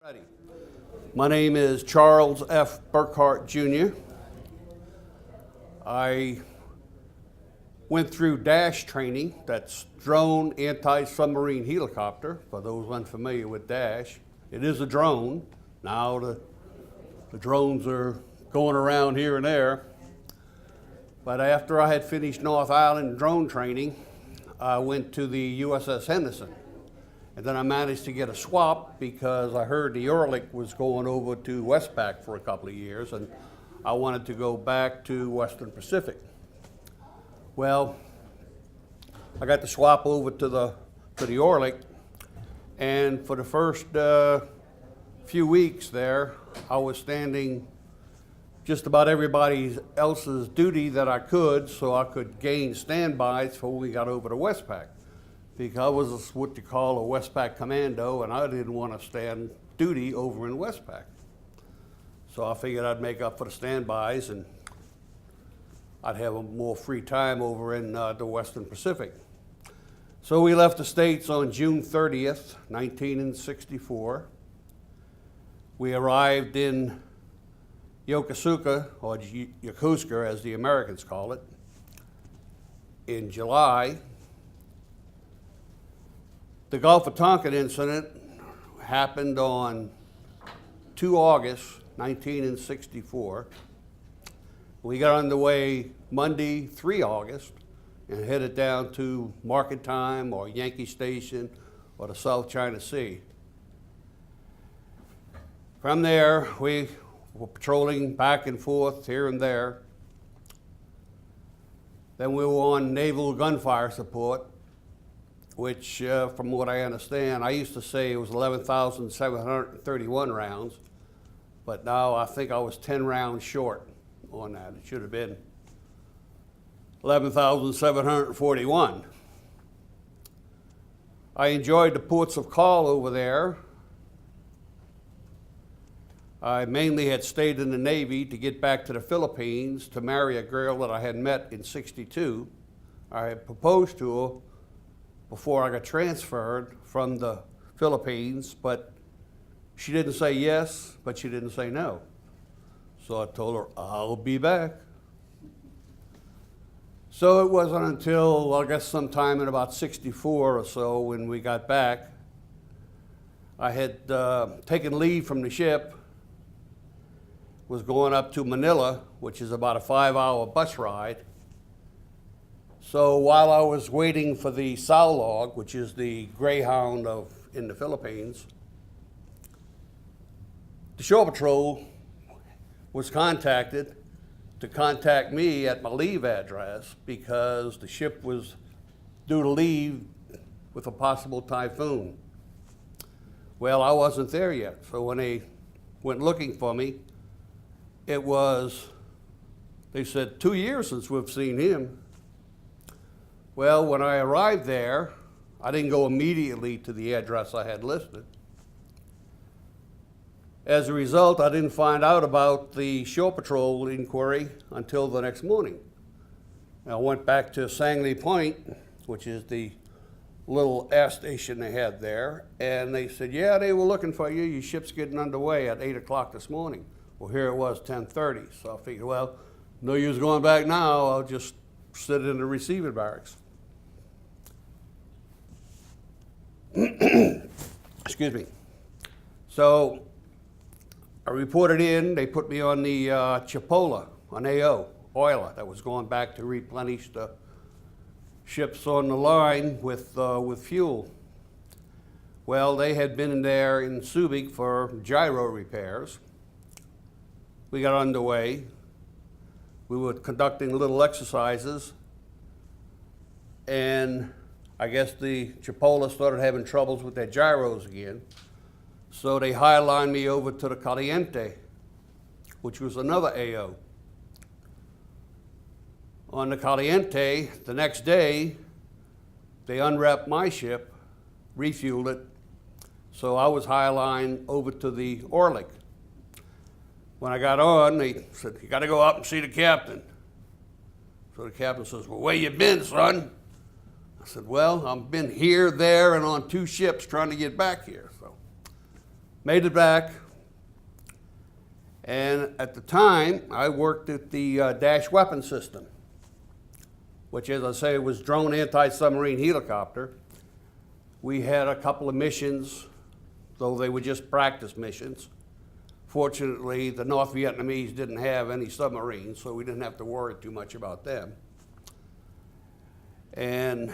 Ready. My name is Charles F. Burkhardt, Jr. I went through DASH training, that's Drone Anti-Submarine Helicopter, for those unfamiliar with DASH. It is a drone. Now the drones are going around here and there. But after I had finished North Island drone training, I went to the USS Henderson. And then I managed to get a swap because I heard the Orlek was going over to Westpac for a couple of years, and I wanted to go back to Western Pacific. Well, I got the swap over to the Orlek, and for the first few weeks there, I was standing just about everybody else's duty that I could, so I could gain standbys before we got over to Westpac. Because I was what you call a Westpac commando, and I didn't want to stand duty over in Westpac. So I figured I'd make up for the standbys, and I'd have more free time over in the Western Pacific. So we left the States on June 30th, 1964. We arrived in Yokosuka, or Yokosuka as the Americans call it, in July. The Gulf of Tonkin incident happened on 2 August 1964. We got underway Monday, 3 August, and headed down to Market Time or Yankee Station or the South China Sea. From there, we were patrolling back and forth here and there. Then we were on naval gunfire support, which, from what I understand, I used to say it was 11,731 rounds, but now I think I was 10 rounds short on that. It should have been 11,741. I enjoyed the ports of call over there. I mainly had stayed in the Navy to get back to the Philippines to marry a girl that I had met in '62. I had proposed to her before I got transferred from the Philippines, but she didn't say yes, but she didn't say no. So I told her, I'll be back. So it wasn't until, I guess, sometime in about '64 or so when we got back. I had taken leave from the ship, was going up to Manila, which is about a 5-hour bus ride. So while I was waiting for the Saulog, which is the Greyhound in the Philippines, the Shore Patrol was contacted to contact me at my leave address because the ship was due to leave with a possible typhoon. Well, I wasn't there yet, so when they went looking for me, they said, 2 years since we've seen him. Well, when I arrived there, I didn't go immediately to the address I had listed. As a result, I didn't find out about the Shore Patrol inquiry until the next morning. I went back to Sangley Point, which is the little air station they had there, and they said, yeah, they were looking for you. Your ship's getting underway at 8 o'clock this morning. Well, here it was 10:30, so I figured, well, no use going back now. I'll just sit in the receiving barracks. Excuse me. So I reported in. They put me on the Chipola, an AO, oiler, that was going back to replenish the ships on the line with fuel. Well, they had been in there in Subic for gyro repairs. We got underway. We were conducting little exercises, and I guess the Chipola started having troubles with their gyros again. So they highlined me over to the Caliente, which was another AO. On the Caliente, the next day, they unwrapped my ship, refueled it, so I was highlined over to the Orlek. When I got on, they said, you gotta go up and see the captain. So the captain says, well, where you been, son? I said, well, I've been here, there, and on 2 ships trying to get back here. So Made it back, and at the time, I worked at the Dash Weapon System, which, as I say, was drone anti-submarine helicopter. We had a couple of missions, though they were just practice missions. Fortunately, the North Vietnamese didn't have any submarines, so we didn't have to worry too much about them. And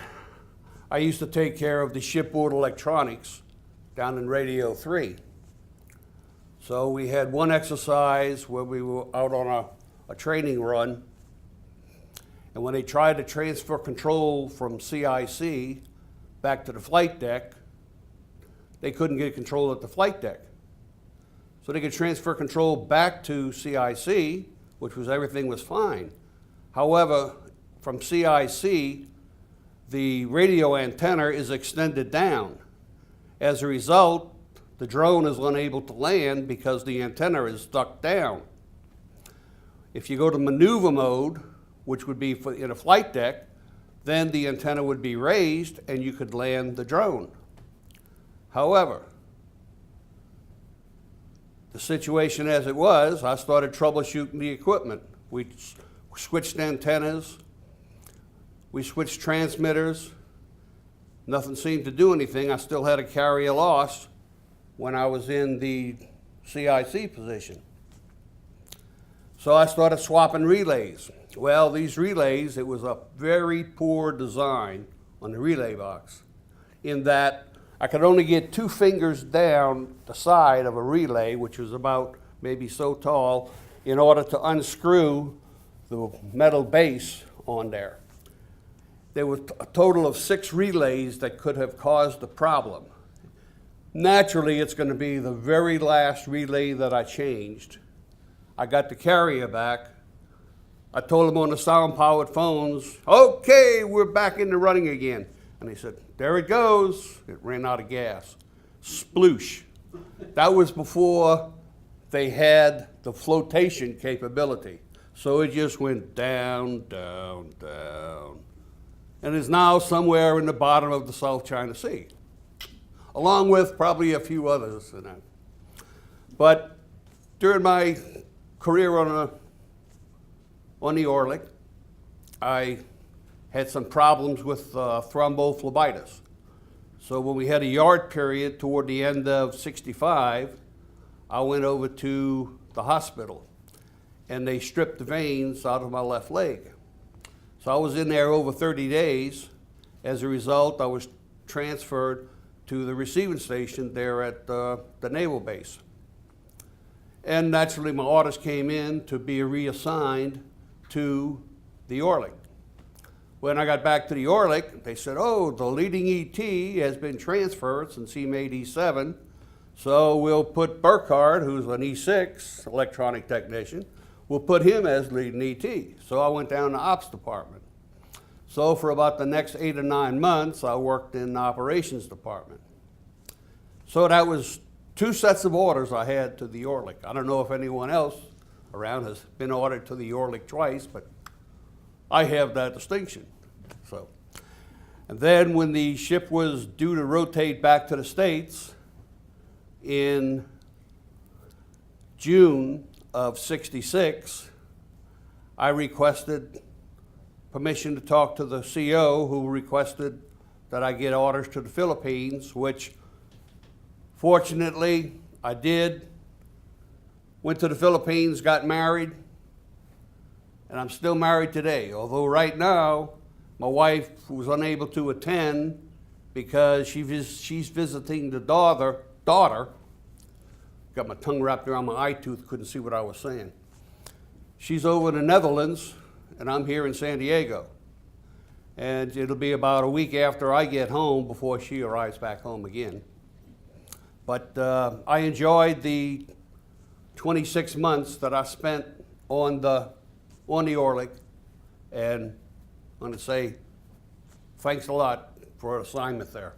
I used to take care of the shipboard electronics down in Radio 3. So we had one exercise where we were out on a training run, and when they tried to transfer control from CIC back to the flight deck, they couldn't get control at the flight deck. So they could transfer control back to CIC, which was everything was fine. However, from CIC, the radio antenna is extended down. As a result, the drone is unable to land because the antenna is stuck down. If you go to maneuver mode, which would be in a flight deck, then the antenna would be raised and you could land the drone. However, the situation as it was, I started troubleshooting the equipment. We switched antennas, we switched transmitters. Nothing seemed to do anything. I still had a carrier loss when I was in the CIC position. So I started swapping relays. Well, these relays, it was a very poor design on the relay box in that I could only get 2 fingers down the side of a relay, which was about maybe so tall, in order to unscrew the metal base on there. There was a total of 6 relays that could have caused the problem. Naturally, it's going to be the very last relay that I changed. I got the carrier back. I told them on the sound-powered phones, okay, we're back in the running again. And they said, there it goes. It ran out of gas. Sploosh. That was before they had the flotation capability. So it just went down, down, down. And is now somewhere in the bottom of the South China Sea, along with probably a few others in that. But during my career on the Orlick, I had some problems with thrombophlebitis. So when we had a yard period toward the end of '65, I went over to the hospital and they stripped the veins out of my left leg. So I was in there over 30 days. As a result, I was transferred to the receiving station there at the naval base. And naturally, my orders came in to be reassigned to the Orlick. When I got back to the Orlick, they said, oh, the leading ET has been transferred since he made E7, so we'll put Burkhardt, who's an E6 electronic technician, we'll put him as leading ET. So I went down to Ops department. So for about the next 8 or 9 months, I worked in the operations department. So that was 2 sets of orders I had to the Orlick. I don't know if anyone else around has been ordered to the Orlick twice, but I have that distinction. So, and then when the ship was due to rotate back to the States in June of '66, I requested permission to talk to the CO, who requested that I get orders to the Philippines, which fortunately I did. Went to the Philippines, got married, and I'm still married today. Although right now, my wife was unable to attend because she's visiting the daughter. Got my tongue wrapped around my eye tooth, couldn't see what I was saying. She's over in the Netherlands, and I'm here in San Diego. And it'll be about a week after I get home before she arrives back home again. But I enjoyed the 26 months that I spent on the Orlick, and I want to say thanks a lot for an assignment there.